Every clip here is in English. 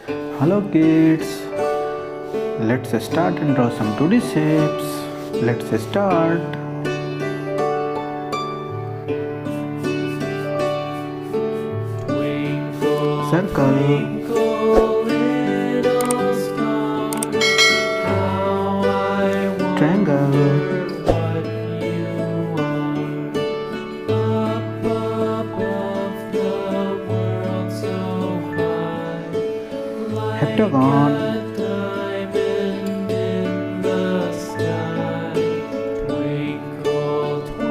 Hello kids, let's start and draw some 2D shapes. Let's start. Circle, triangle, heptagon,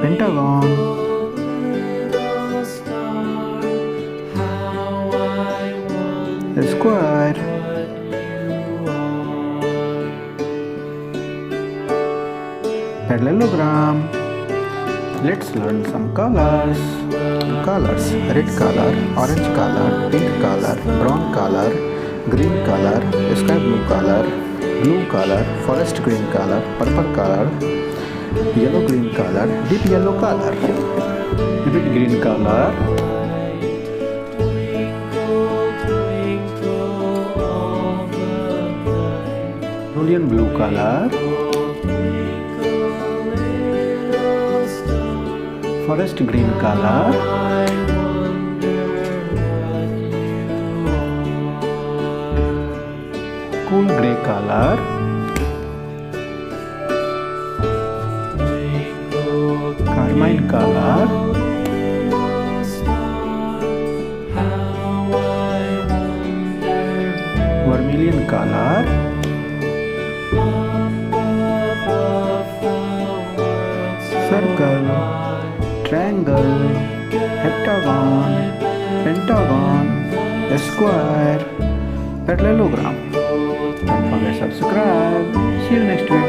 Pentagon, square, parallelogram. Let's learn some colors. Colors: red color, orange color, pink color, brown color, green color, sky blue color, forest green color, purple color, yellow green color, deep yellow color, vivid green color, cerulean blue color, forest green color, cool grey color, carmine color, vermilion color, circle, triangle, heptagon, pentagon, square, parallelogram. Don't forget to subscribe. See you next week.